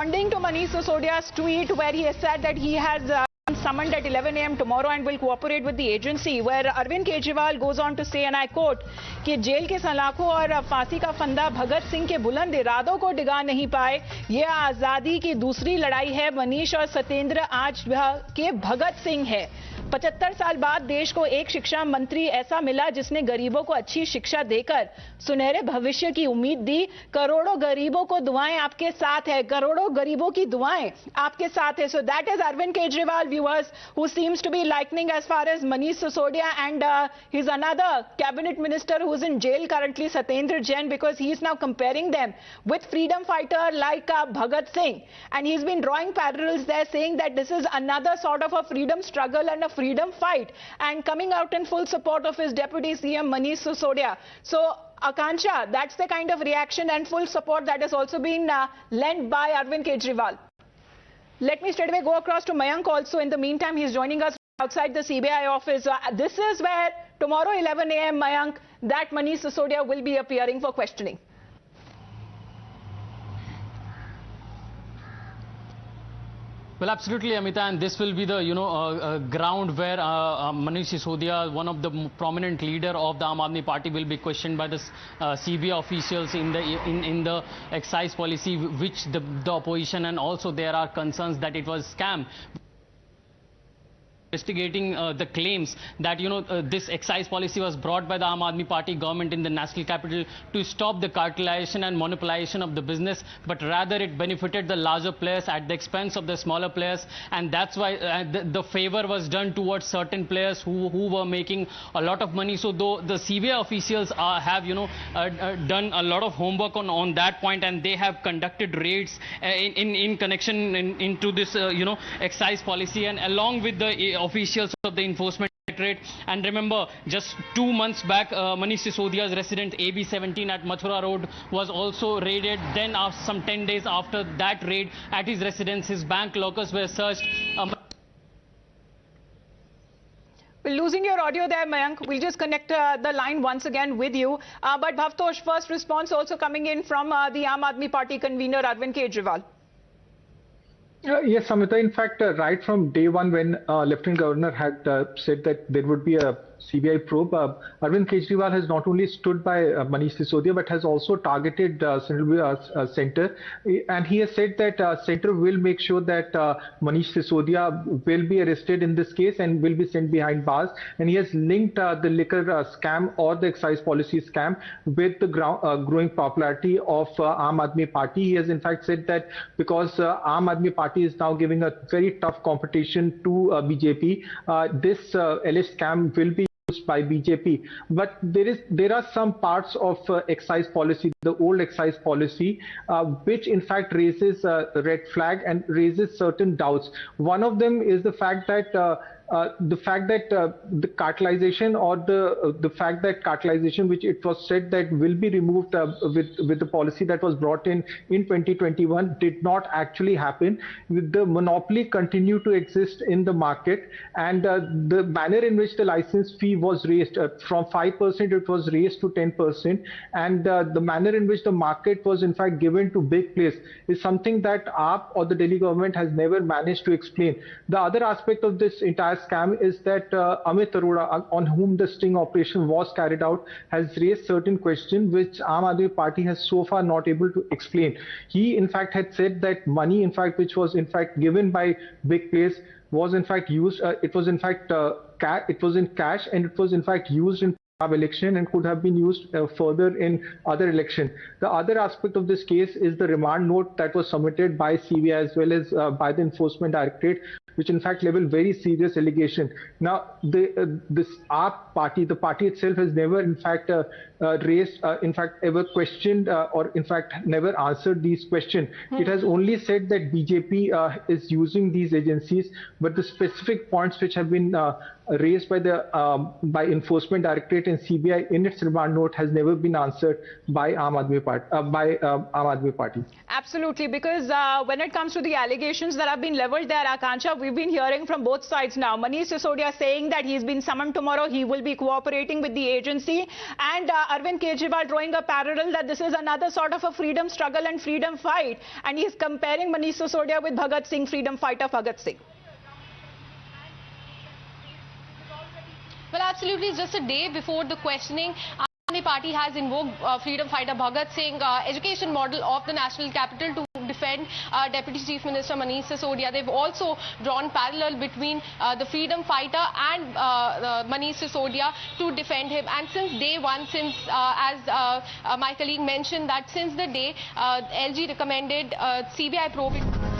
Responding to Manish Sisodia's tweet where he has said that he has summoned at 11 a.m. tomorrow and will cooperate with the agency, where Arvind Kejriwal goes on to say, and I quote, कि jail के सलाखों और फांसी का फंदा भगत सिंह के बुलंद इरादों को डिगा नहीं पाए। ये आजादी की दूसरी लड़ाई है। मनीष और सत्येंद्र आज के भगत सिंह है। 75 साल बाद देश को एक शिक्षा मंत्री ऐसा मिला जिसने गरीबों को अच्छी शिक्षा देकर सुनहरे भविष्य की उम्मीद दी। करोड़ों गरीबों को दुआएं आपके साथ है। करोड़ों गरीबों की दुआएं आपके साथ है. So that is Arvind Kejriwal, viewers, who seems to be likening as far as Manish Sisodia and his another cabinet minister who is in jail currently, Satyendar Jain, because he is now comparing them with freedom fighter like Bhagat Singh, and he's been drawing parallels there, saying that this is another sort of a freedom struggle and a freedom fight, and coming out in full support of his deputy CM Manish Sisodia. So Akanksha, that's the kind of reaction and full support that has also been lent by Arvind Kejriwal. Let me straight away go across to Mayank also. In the meantime, he's joining us outside the CBI office. This is where tomorrow 11 a.m. Mayank, that Manish Sisodia will be appearing for questioning. Well, absolutely, Amita, and this will be the ground where Manish Sisodia, one of the prominent leader of the Aam Aadmi Party, will be questioned by the CBI officials in the excise policy, which the opposition, and also there are concerns that it was scam. Investigating the claims that this excise policy was brought by the Aam Aadmi Party government in the national capital to stop the cartelization and monopolization of the business, but rather it benefited the larger players at the expense of the smaller players, and that's why the favor was done towards certain players who were making a lot of money. So though the CBI officials have done a lot of homework on that point, and they have conducted raids in connection into this excise policy, and along with the officials of the enforcement directorate. And remember, just 2 months back, Manish Sisodia's residence AB17 at Mathura Road was also raided. Then some 10 days after that raid at his residence, his bank lockers were searched. We're losing your audio there, Mayank. We'll just connect the line once again with you. But Bhavtosh, first response also coming in from the Aam Aadmi Party convener Arvind Kejriwal. Yes, Amita. In fact, right from day one, when Lieutenant Governor had said that there would be a CBI probe, Arvind Kejriwal has not only stood by Manish Sisodia, but has also targeted Centre. And he has said that Centre will make sure that Manish Sisodia will be arrested in this case and will be sent behind bars. And he has linked the liquor scam or the excise policy scam with the growing popularity of Aam Aadmi Party. He has in fact said that because Aam Aadmi Party is now giving a very tough competition to BJP, this alleged scam will be by BJP. But there are some parts of excise policy, the old excise policy, which in fact raises a red flag and raises certain doubts. One of them is the fact that the cartelization, or the fact that cartelization, which it was said that will be removed with the policy that was brought in 2021, did not actually happen. The monopoly continued to exist in the market, and the manner in which the license fee was raised from 5%, it was raised to 10%, and the manner in which the market was in fact given to big players is something that AAP or the Delhi government has never managed to explain. The other aspect of this entire scam is that Amit Arora, on whom the sting operation was carried out, has raised certain questions which Aam Aadmi Party has so far not able to explain. He in fact had said that money in fact which was in fact given by big players was in fact used, it was in fact it was in cash, and it was in fact used in election and could have been used further in other election. The other aspect of this case is the remand note that was submitted by CBI as well as by the enforcement directorate, which in fact level very serious allegation. Now, this AAP party, the party itself has never in fact raised, in fact ever questioned or in fact never answered these questions. It has only said that BJP is using these agencies, but the specific points which have been raised by the by enforcement directorate and CBI in its remand note has never been answered by Aam Aadmi Party. Absolutely, because when it comes to the allegations that have been leveled there, Akanksha, we've been hearing from both sides now. Manish Sisodia saying that he's been summoned tomorrow, he will be cooperating with the agency, and Arvind Kejriwal drawing a parallel that this is another sort of a freedom struggle and freedom fight, and he's comparing Manish Sisodia with Bhagat Singh, freedom fighter Bhagat Singh. Well, absolutely. Just a day before the questioning, Aam Aadmi Party has invoked freedom fighter Bhagat Singh, education model of the national capital, to defend Deputy Chief Minister Manish Sisodia. They've also drawn parallel between the freedom fighter and Manish Sisodia to defend him. And since day one, since as my colleague mentioned, that since the day LG recommended CBI probe